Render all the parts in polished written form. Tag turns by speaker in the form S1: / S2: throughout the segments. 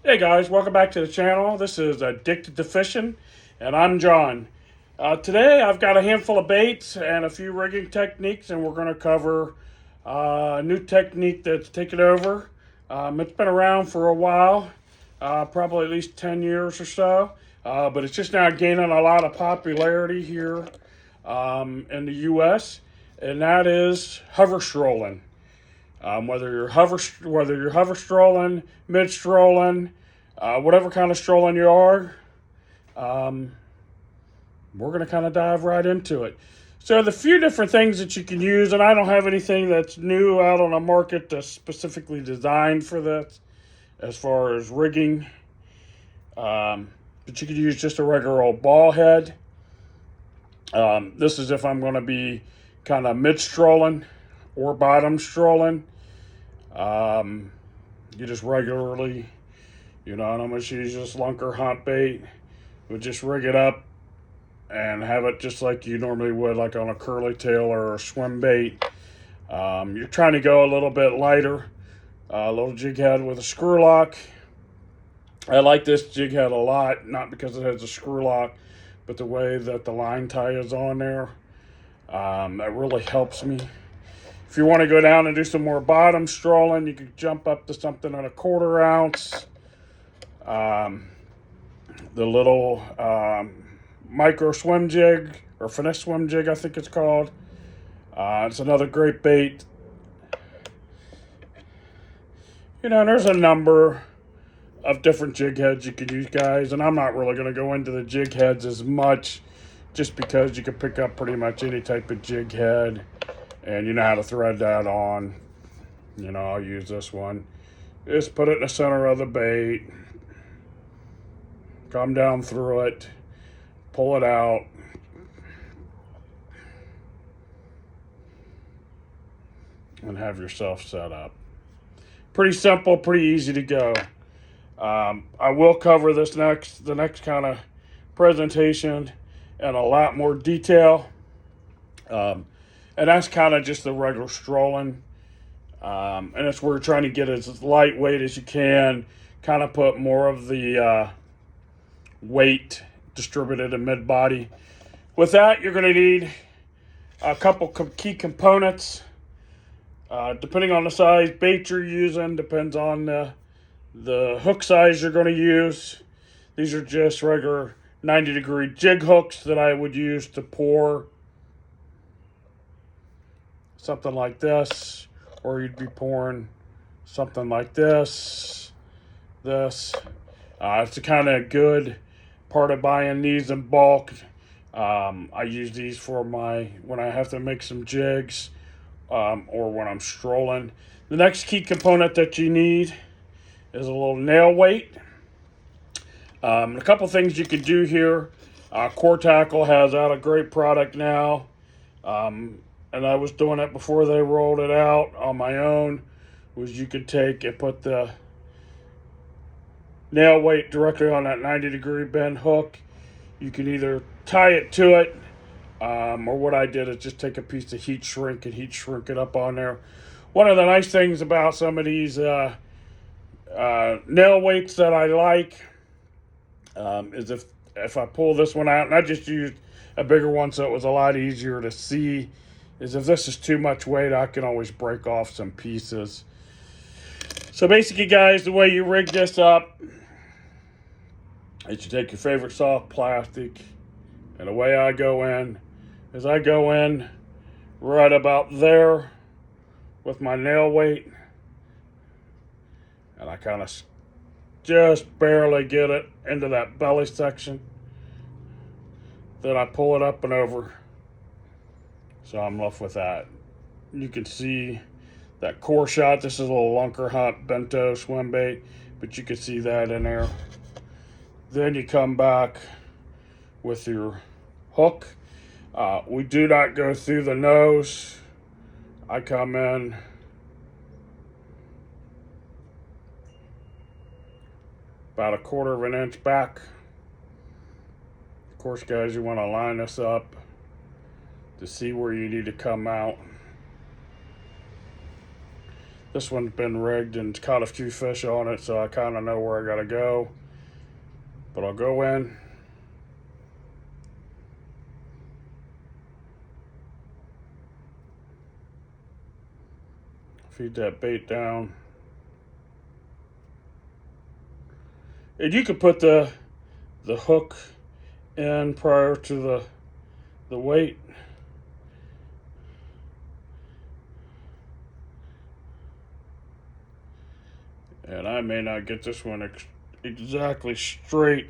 S1: Hey guys, welcome back to the channel. This is Addicted to Fishing, and I'm John. Today I've got a handful of baits and a few rigging techniques, and we're going to cover a new technique that's taken over. It's been around for a while, probably at least 10 years or so, but it's just now gaining a lot of popularity here in the U.S., and that is hover strolling. Whether you're hover strolling, mid strolling, whatever kind of strolling you are, um, we're going to kind of dive right into it. So the few different things that you can use, and I don't have anything that's new out on the market that's specifically designed for this, as far as rigging. But you could use just a regular old ball head. This is if I'm going to be kind of mid strolling or bottom strolling. You just regularly, and I'm going to use this lunker hunt bait. We'll just rig it up and have it just like you normally would, like on a curly tail or a swim bait. You're trying to go a little bit lighter, a little jig head with a screw lock. I like this jig head a lot, not because it has a screw lock, but the way that the line tie is on there. That really helps me. If you want to go down and do some more bottom strolling, you could jump up to something at a 1/4 ounce. The little micro swim jig, or finesse swim jig, I think it's called. It's another great bait. There's a number of different jig heads you can use, guys, and I'm not really going to go into the jig heads as much, just because you can pick up pretty much any type of jig head, and you know how to thread that on. I'll use this one. Just put it in the center of the bait, come down through it, pull it out, and have yourself set up. Pretty simple, pretty easy to go. I will cover the next kind of presentation in a lot more detail. And that's kind of just the regular strolling. And it's where you're trying to get as lightweight as you can, kind of put more of the weight distributed in mid body. With that, you're going to need a couple key components. Depending on the size bait you're using, depends on the hook size you're going to use. These are just regular 90-degree jig hooks that I would use to pour something like this, or you'd be pouring something like this. It's a kind of good part of buying these in bulk. I use these for when I have to make some jigs, or when I'm strolling. The next key component that you need is a little nail weight. A couple things you can do here. Core Tackle has out a great product now, and I was doing it before they rolled it out on my own. Was you could take and put the nail weight directly on that 90-degree bend hook. You can either tie it to it, or what I did is just take a piece of heat shrink and heat shrink it up on there. One of the nice things about some of these nail weights that I like is if I pull this one out, and I just used a bigger one so it was a lot easier to see, is if this is too much weight, I can always break off some pieces. So basically, guys, the way you rig this up is you take your favorite soft plastic, and the way I go in is I go in right about there with my nail weight, and I kind of just barely get it into that belly section. Then I pull it up and over, so I'm left with that. You can see that core shot. This is a little lunker hunt bento swim bait, but you can see that in there. Then you come back with your hook. We do not go through the nose. I come in about 1/4 of an inch back. Of course, guys, you want to line this up to see where you need to come out. This one's been rigged and caught a few fish on it, so I kind of know where I gotta go. But I'll go in. Feed that bait down. And you could put the hook in prior to the weight. And I may not get this one exactly straight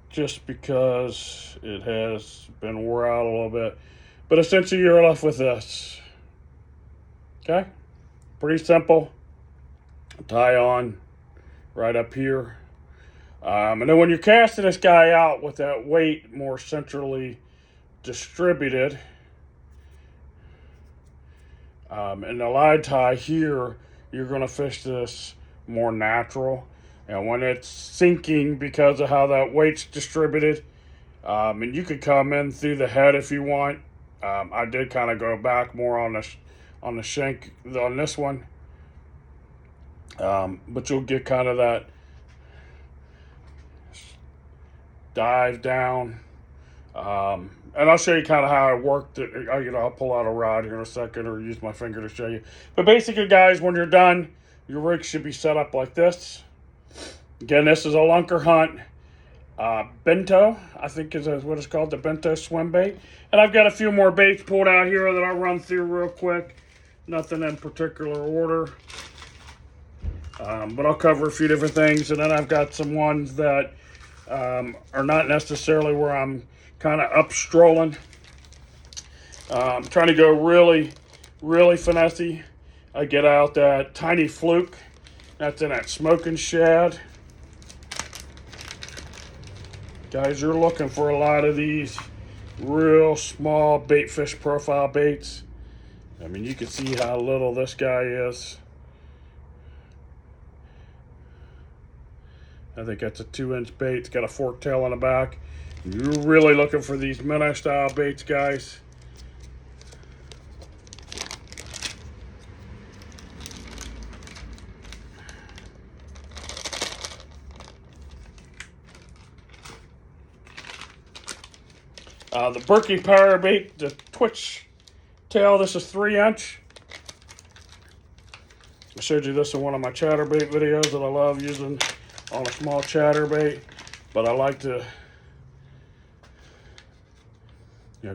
S1: just because it has been wore out a little bit. But essentially you're left with this. Okay? Pretty simple. Tie on right up here. And then when you're casting this guy out with that weight more centrally distributed, and the line tie here, you're going to fish this more natural. And when it's sinking because of how that weight's distributed, and you could come in through the head if you want. I did kind of go back more on the shank on this one, but you'll get kind of that dive down. And I'll show you kind of how I worked it. I'll pull out a rod here in a second or use my finger to show you. But basically, guys, when you're done, your rig should be set up like this. Again, this is a lunker hunt. Bento, I think is what it's called, the bento swim bait. And I've got a few more baits pulled out here that I'll run through real quick. Nothing in particular order. But I'll cover a few different things. And then I've got some ones that are not necessarily where I'm kind of up strolling. I'm trying to go really, really finessey. I get out that tiny fluke. That's in that smoking shad. Guys, you're looking for a lot of these real small bait fish profile baits. I mean, you can see how little this guy is. I think that's a 2-inch bait. It's got a fork tail on the back. You're really looking for these minnow style baits, guys. The Berkey Power Bait, the Twitch tail, this is 3-inch. I showed you this in one of my chatterbait videos that I love using on a small chatterbait, but I like to,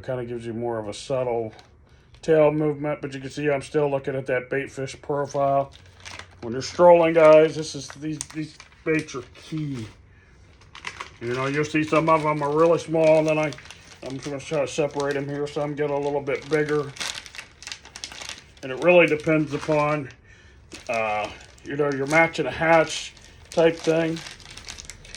S1: kind of gives you more of a subtle tail movement, but you can see I'm still looking at that bait fish profile. When you're strolling, guys, these baits are key. You'll see some of them are really small, and then I'm going to try to separate them here. Some get a little bit bigger. And it really depends upon, you're matching a hatch type thing.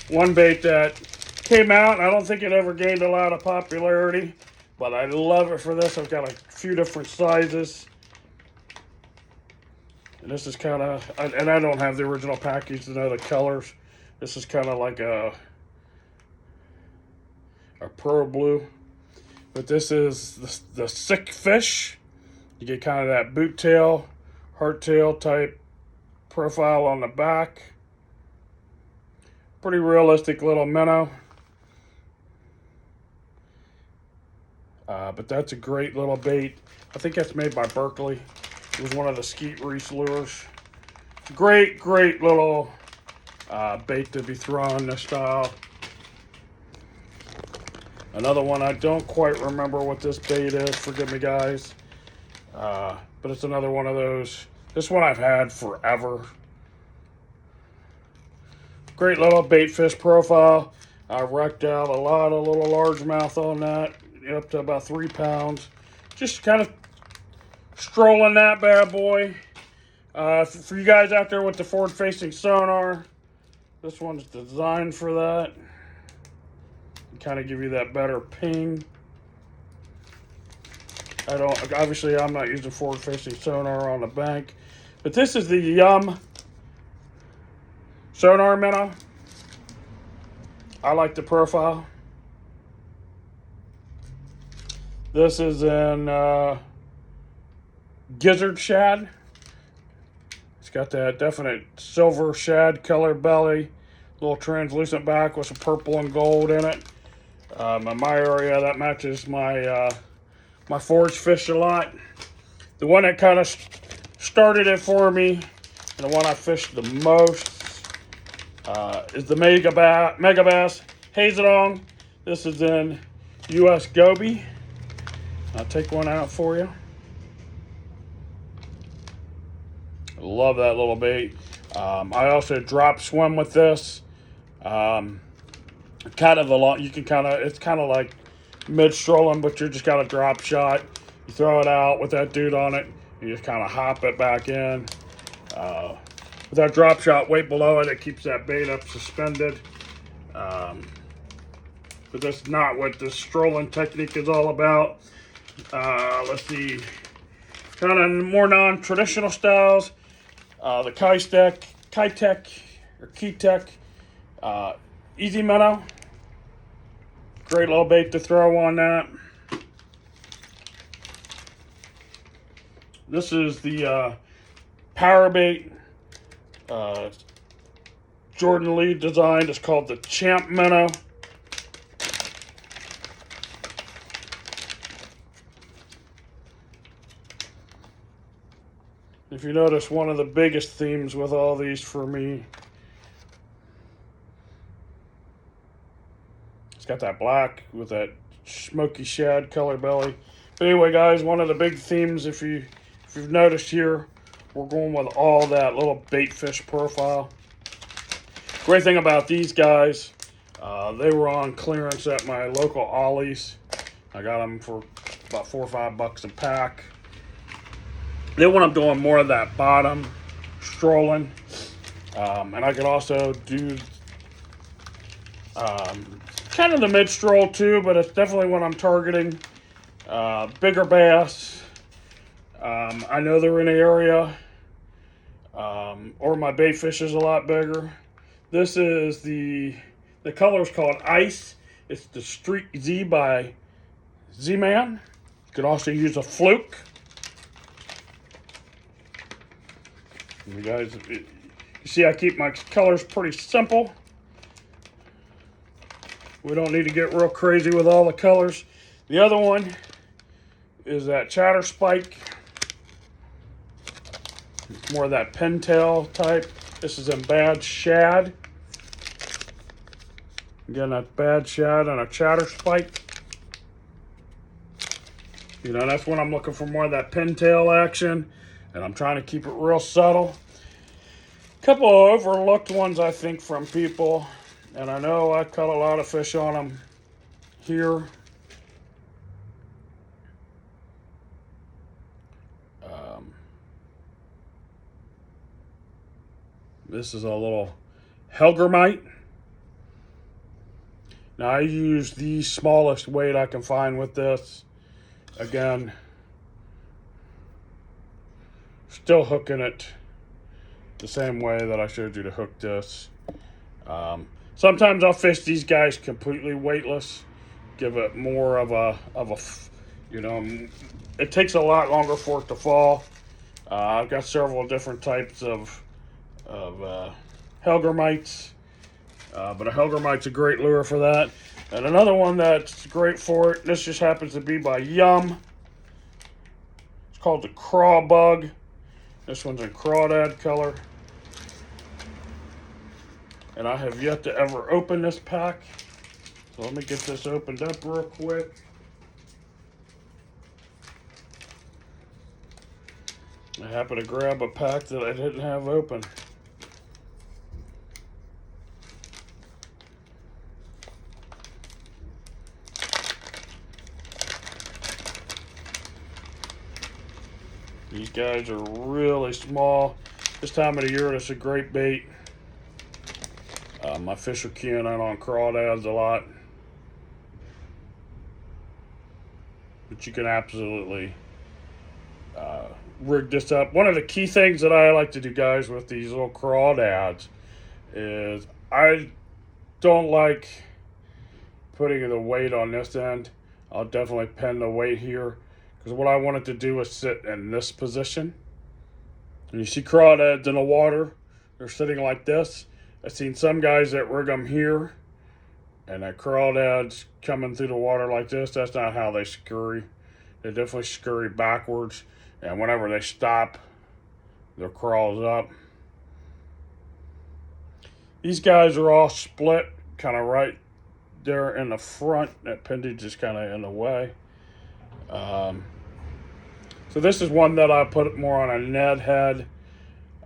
S1: One bait that came out, I don't think it ever gained a lot of popularity, but I love it for this. I've got a few different sizes. And this is kind of, and I don't have the original package to know the colors. This is kind of like a Pro Blue. But this is the sick fish. You get kind of that boot tail, heart tail type profile on the back. Pretty realistic little minnow. But that's a great little bait. I think that's made by Berkeley. It was one of the skeet reese lures. Great little bait to be thrown this style. Another one, I don't quite remember what this bait is. Forgive me, guys. But it's another one of those. This one I've had forever. Great little bait fish profile. I wrecked out a lot of little largemouth on that. Up to about 3 pounds. Just kind of strolling that bad boy. For you guys out there with the forward-facing sonar, this one's designed for that. Kind of give you that better ping. Obviously I'm not using forward-facing sonar on the bank, but this is the Yum sonar minnow. I like the profile. This is in gizzard shad. It's got that definite silver shad color belly, little translucent back with some purple and gold in it. In my area, that matches my my forage fish a lot. The one that kind of started it for me, and the one I fished the most, is the Mega Bass Hazedong. This is in U.S. Goby. I'll take one out for you. I love that little bait. I also drop swim with this. Kind of a lot. You can it's kind of like mid strolling, but you just got a drop shot. You throw it out with that dude on it. You just kind of hop it back in. With that drop shot weight below it, it keeps that bait up suspended. But that's not what this strolling technique is all about. Let's see. Kind of more non-traditional styles. The Kitech Easy Minnow. Great little bait to throw on that. This is the power bait Jordan Lee designed. It's called the Champ Minnow. If you notice, one of the biggest themes with all these for me, it's got that black with that smoky shad color belly. But anyway, guys, one of the big themes, if you've noticed here, we're going with all that little bait fish profile. Great thing about these guys, they were on clearance at my local Ollie's. I got them for about $4 or $5 a pack. They want I'm doing more of that bottom strolling, and I can also do kind of the mid stroll too, but it's definitely what I'm targeting. Bigger bass. I know they're in the area, or my bait fish is a lot bigger. This is the color is called Ice. It's the Street Z by Z-Man. You can also use a fluke. You guys, you see I keep my colors pretty simple. We don't need to get real crazy with all the colors. The other one is that Chatter Spike. It's more of that pintail type. This is in Bad Shad. Again, that Bad Shad and a Chatter Spike. You know, that's when I'm looking for more of that pintail action. And I'm trying to keep it real subtle. A couple of overlooked ones, I think, from people. And I know I caught a lot of fish on them here. This is a little Helgermite. Now I use the smallest weight I can find with this. Again, still hooking it the same way that I showed you to hook this. Sometimes I'll fish these guys completely weightless, give it more of a, you know, it takes a lot longer for it to fall. I've got several different types of Helgermites, but a Helgermite's a great lure for that. And another one that's great for it, this just happens to be by Yum. It's called the Craw Bug. This one's in crawdad color. And I have yet to ever open this pack. So let me get this opened up real quick. I happened to grab a pack that I didn't have open. These guys are really small. This time of the year, it's a great bait. My fish are keying in on crawdads a lot. But you can absolutely rig this up. One of the key things that I like to do, guys, with these little crawdads is I don't like putting the weight on this end. I'll definitely pin the weight here, because what I want it to do is sit in this position. And you see crawdads in the water, they're sitting like this. I've seen some guys that rig them here, and that crawdads coming through the water like this. That's not how they scurry. They definitely scurry backwards, and whenever they stop, their crawls up. These guys are all split, kind of right there in the front. That appendage is kind of in the way. So this is one that I put more on a Ned head,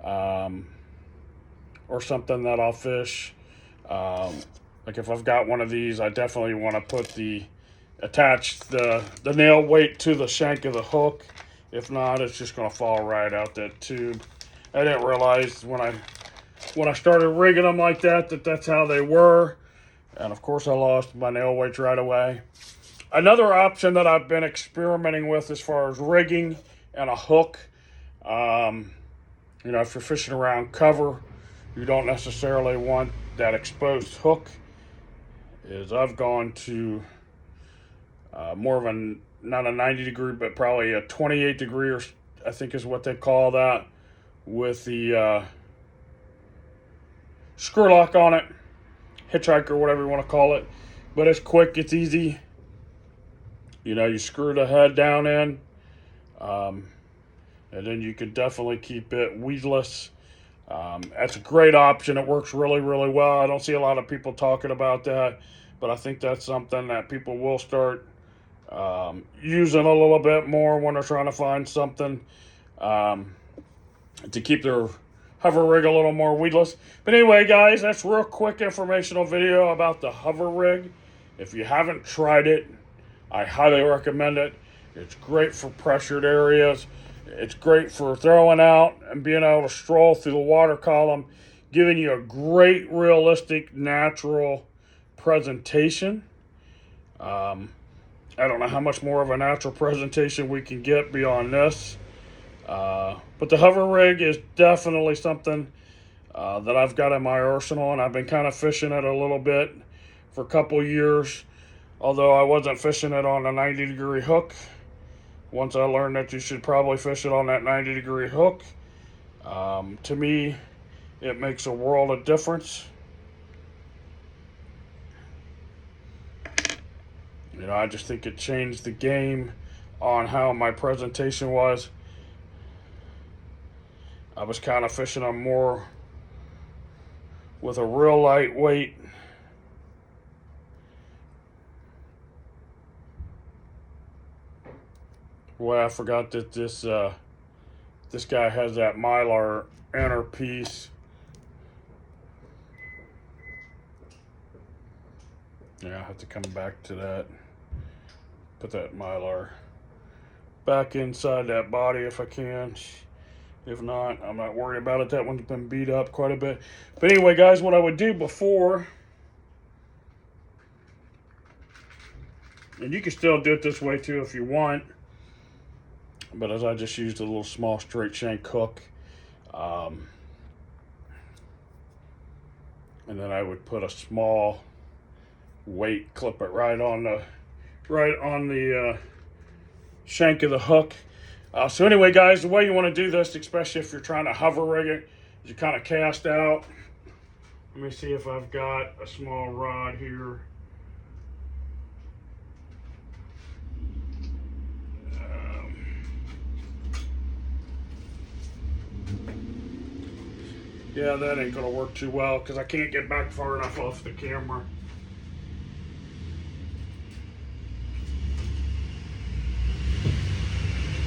S1: or something that I'll fish. Like if I've got one of these, I definitely want to put attach the nail weight to the shank of the hook. If not, it's just going to fall right out that tube. I didn't realize when I started rigging them like that that's how they were. And of course I lost my nail weights right away. Another option that I've been experimenting with as far as rigging and a hook, you know, if you're fishing around cover, you don't necessarily want that exposed hook, is I've gone to more of not a 90 degree, but probably a 28 degree, or I think is what they call that, with the screw lock on it, hitchhiker, whatever you want to call it. But it's quick, it's easy. You know, you screw the head down in, and then you can definitely keep it weedless. That's a great option. It works really, really well. I don't see a lot of people talking about that, but I think that's something that people will start using a little bit more when they're trying to find something to keep their hover rig a little more weedless. But anyway, guys, that's a real quick informational video about the hover rig. If you haven't tried it, I highly recommend it. It's great for pressured areas. It's great for throwing out and being able to stroll through the water column, giving you a great, realistic, natural presentation. I don't know how much more of a natural presentation we can get beyond this. But the hover rig is definitely something that I've got in my arsenal, and I've been kind of fishing it a little bit for a couple years. Although I wasn't fishing it on a 90 degree hook. Once I learned that you should probably fish it on that 90 degree hook, to me, it makes a world of difference. You know, I just think it changed the game on how my presentation was. I was kind of fishing them more with a real lightweight. Well, I forgot that this guy has that Mylar inner piece. Yeah, I have to come back to that. Put that Mylar back inside that body if I can. If not, I'm not worried about it. That one's been beat up quite a bit. But anyway, guys, what I would do before, and you can still do it this way too if you want, but as I just used a little small straight shank hook, and then I would put a small weight, clip it right on the shank of the hook. So anyway, guys, the way you want to do this, especially if you're trying to hover rig it, is you kind of cast out. Let me see if I've got a small rod here. Yeah, that ain't gonna work too well because I can't get back far enough off the camera.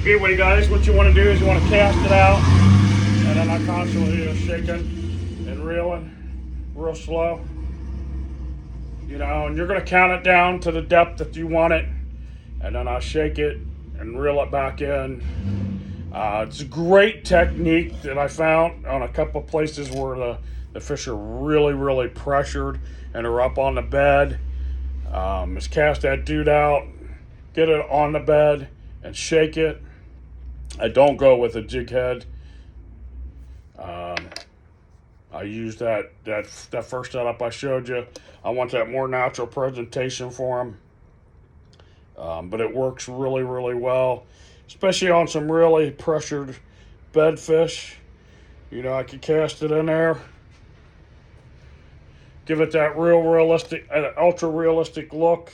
S1: Anyway, guys, what you want to do is you want to cast it out, and then I'm constantly shaking and reeling real slow. You know, and you're going to count it down to the depth that you want it, and then I'll shake it and reel it back in. It's a great technique that I found on a couple of places where the fish are really, really pressured and are up on the bed. Is cast that dude out, get it on the bed, and shake it. I don't go with a jig head. I use that first setup I showed you. I want that more natural presentation for them. But it works really, really well, especially on some really pressured bed fish. You know, I could cast it in there, give it that realistic, ultra realistic look,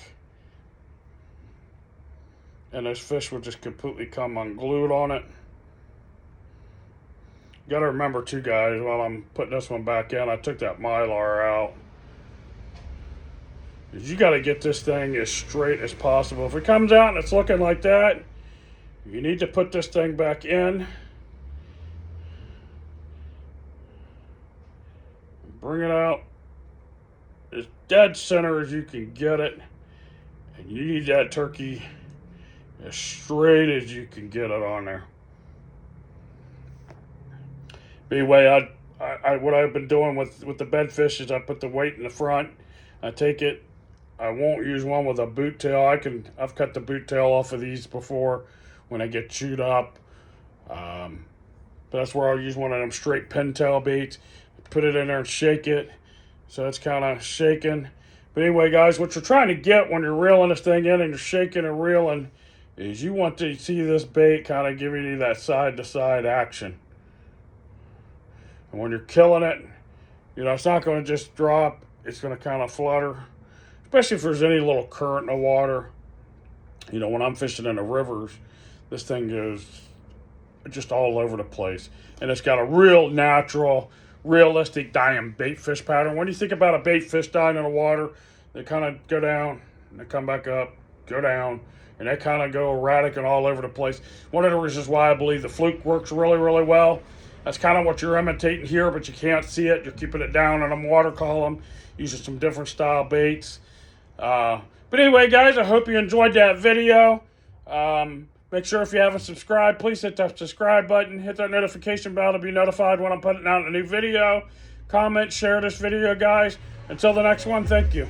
S1: and this fish would just completely come unglued on it. You gotta remember too, guys, while I'm putting this one back in, I took that mylar out. You gotta get this thing as straight as possible. If it comes out and it's looking like that, you need to put this thing back in. Bring it out as dead center as you can get it. And you need that turkey as straight as you can get it on there. But anyway, what I've been doing with the bedfish is I put the weight in the front. I take it. I won't use one with a boot tail. I've cut the boot tail off of these before when they get chewed up. But that's where I'll use one of them straight pintail baits. Put it in there and shake it, so it's kind of shaking. But anyway, guys, what you're trying to get when you're reeling this thing in and you're shaking and reeling is you want to see this bait kind of giving you that side-to-side action. And when you're killing it, you know, it's not going to just drop. It's going to kind of flutter, especially if there's any little current in the water. You know, when I'm fishing in the rivers, this thing goes just all over the place. And it's got a real natural, realistic dying bait fish pattern. When you think about a bait fish dying in the water, they kind of go down, and they come back up, go down, and they kind of go erratic and all over the place. One of the reasons why I believe the fluke works really, really well. That's kind of what you're imitating here, but you can't see it. You're keeping it down in a water column, using some different style baits. But anyway, guys, I hope you enjoyed that video. Make sure if you haven't subscribed, please hit that subscribe button. Hit that notification bell to be notified when I'm putting out a new video. Comment, share this video, guys. Until the next one, thank you.